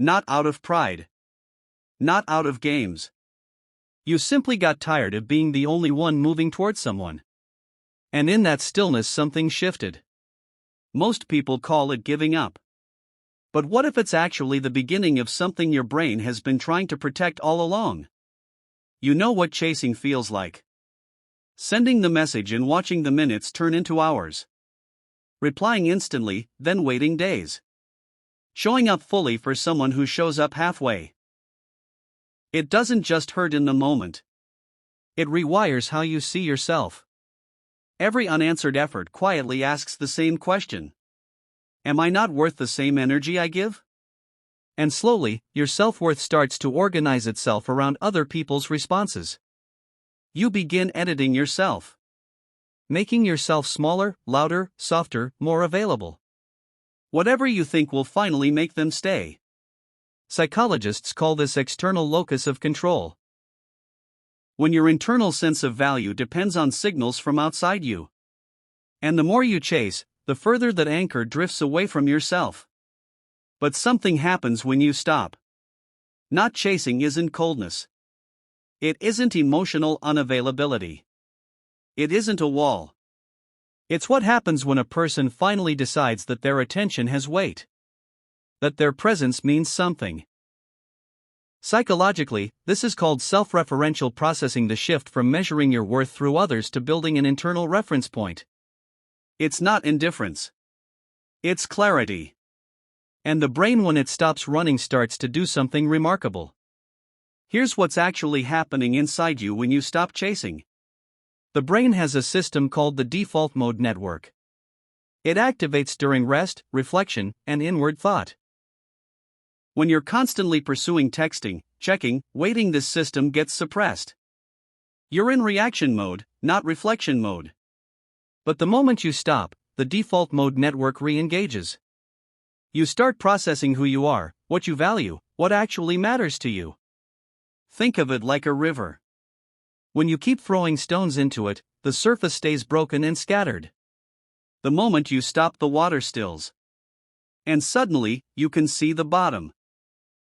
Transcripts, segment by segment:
Not out of pride. Not out of games. You simply got tired of being the only one moving towards someone. And in that stillness something shifted. Most people call it giving up. But what if it's actually the beginning of something your brain has been trying to protect all along? You know what chasing feels like. Sending the message and watching the minutes turn into hours. Replying instantly, then waiting days. Showing up fully for someone who shows up halfway. It doesn't just hurt in the moment. It rewires how you see yourself. Every unanswered effort quietly asks the same question. Am I not worth the same energy I give? And slowly, your self-worth starts to organize itself around other people's responses. You begin editing yourself. Making yourself smaller, louder, softer, more available. Whatever you think will finally make them stay. Psychologists call this external locus of control. When your internal sense of value depends on signals from outside you. And the more you chase, the further that anchor drifts away from yourself. But something happens when you stop. Not chasing isn't coldness. It isn't emotional unavailability. It isn't a wall. It's what happens when a person finally decides that their attention has weight. That their presence means something. Psychologically, this is called self-referential processing, the shift from measuring your worth through others to building an internal reference point. It's not indifference. It's clarity. And the brain, when it stops running, starts to do something remarkable. Here's what's actually happening inside you when you stop chasing. The brain has a system called the default mode network. It activates during rest, reflection, and inward thought. When you're constantly pursuing texting, checking, waiting, this system gets suppressed. You're in reaction mode, not reflection mode. But the moment you stop, the default mode network re-engages. You start processing who you are, what you value, what actually matters to you. Think of it like a river. When you keep throwing stones into it, the surface stays broken and scattered. The moment you stop, the water stills. And suddenly, you can see the bottom.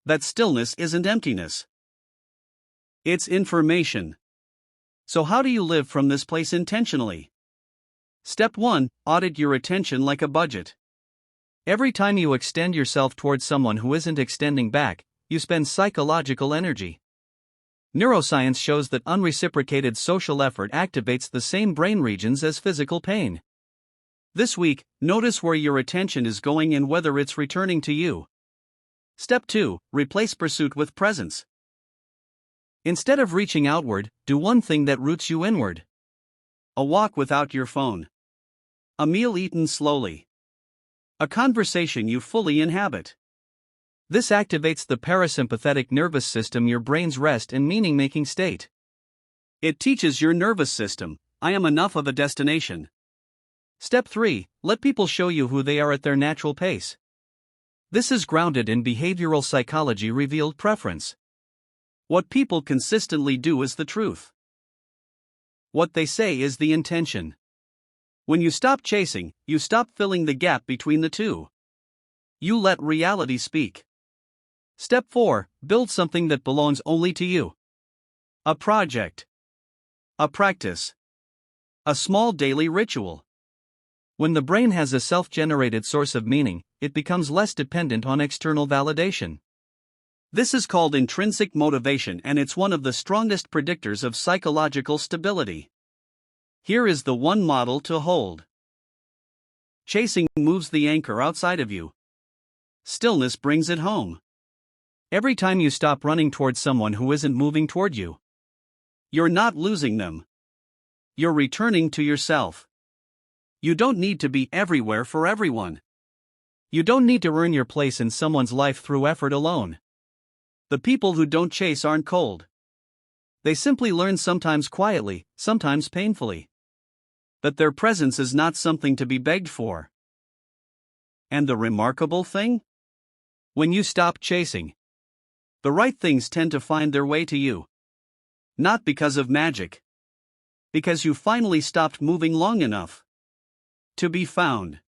That stillness isn't emptiness. It's information. So how do you live from this place intentionally? Step 1. Audit your attention like a budget. Every time you extend yourself towards someone who isn't extending back, you spend psychological energy. Neuroscience shows that unreciprocated social effort activates the same brain regions as physical pain. This week, notice where your attention is going and whether it's returning to you. Step 2. Replace pursuit with presence. Instead of reaching outward, do one thing that roots you inward. A walk without your phone. A meal eaten slowly. A conversation you fully inhabit. This activates the parasympathetic nervous system, your brain's rest and meaning-making state. It teaches your nervous system, I am enough of a destination. Step 3. Let people show you who they are at their natural pace. This is grounded in behavioral psychology revealed preference. What people consistently do is the truth. What they say is the intention. When you stop chasing, you stop filling the gap between the two. You let reality speak. Step 4. Build something that belongs only to you. A project. A practice. A small daily ritual. When the brain has a self-generated source of meaning, it becomes less dependent on external validation. This is called intrinsic motivation, and it's one of the strongest predictors of psychological stability. Here is the one model to hold. Chasing moves the anchor outside of you. Stillness brings it home. Every time you stop running towards someone who isn't moving toward you, you're not losing them. You're returning to yourself. You don't need to be everywhere for everyone. You don't need to earn your place in someone's life through effort alone. The people who don't chase aren't cold. They simply learn, sometimes quietly, sometimes painfully, that their presence is not something to be begged for. And the remarkable thing? When you stop chasing, the right things tend to find their way to you. Not because of magic. Because you finally stopped moving long enough to be found.